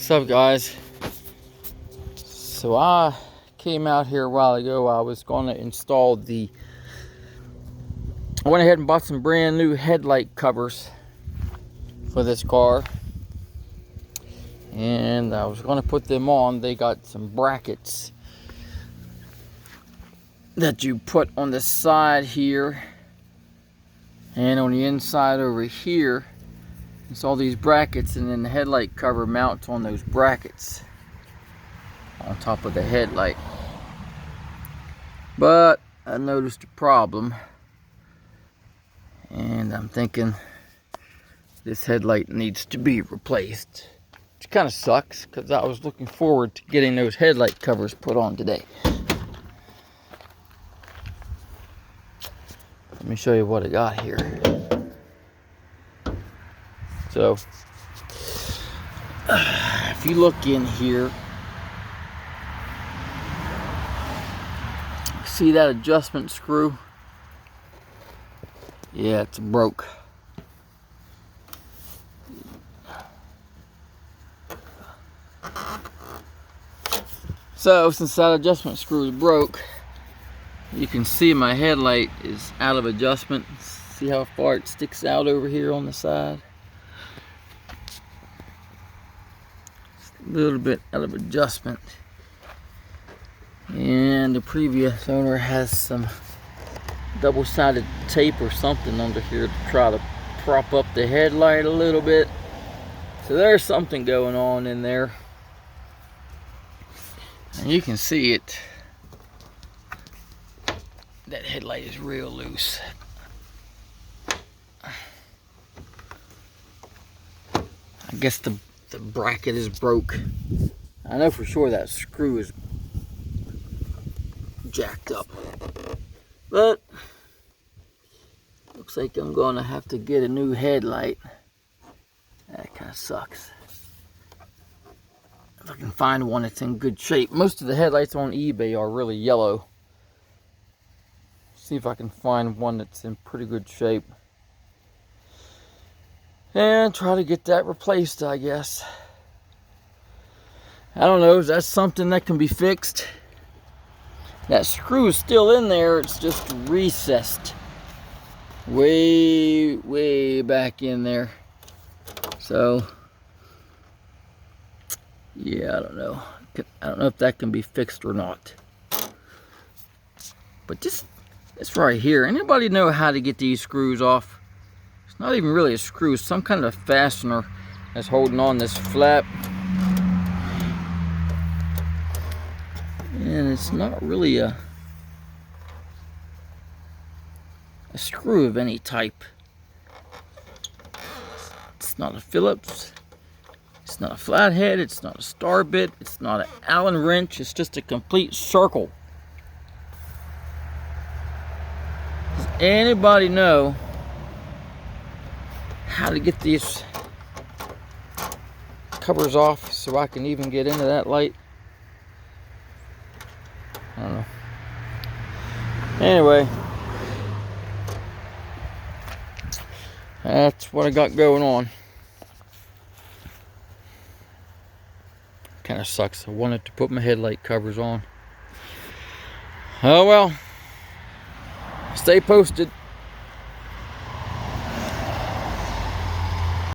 What's up, guys? So I came out here a while ago. I was going to install I went ahead and bought some brand new headlight covers for this car, and I was going to put them on. They got some brackets that you put on the side here and on the inside over here. It's all these brackets, and then the headlight cover mounts on those brackets on top of the headlight. But I noticed a problem, and I'm thinking this headlight needs to be replaced, which kind of sucks because I was looking forward to getting those headlight covers put on today. Let me show you what I got here. So if you look in here, see that adjustment screw? Yeah, it's broke. So since that adjustment screw is broke, you can see my headlight is out of adjustment. See how far it sticks out over here on the side? A little bit out of adjustment. And the previous owner has some double-sided tape or something under here to try to prop up the headlight a little bit. So there's something going on in there, and you can see it. That headlight is real loose. I guess the bracket is broke. I know for sure that screw is jacked up, but looks like I'm gonna have to get a new headlight. That kind of sucks. If I can find one that's in good shape. Most of the headlights on eBay are really yellow. See if I can find one that's in pretty good shape and try to get that replaced, I guess. I don't know, is that something that can be fixed? That screw is still in there, it's just recessed way back in there. So yeah, I don't know if that can be fixed or not. But this right here, anybody know how to get these screws off? It's not even really a screw, it's some kind of fastener that's holding on this flap. And it's not really a screw of any type. It's not a Phillips, it's not a flathead, it's not a star bit, it's not an Allen wrench, it's just a complete circle. Does anybody know how to get these covers off so I can even get into that light? I don't know. Anyway, that's what I got going on. Kind of sucks. I wanted to put my headlight covers on. Oh well. Stay posted.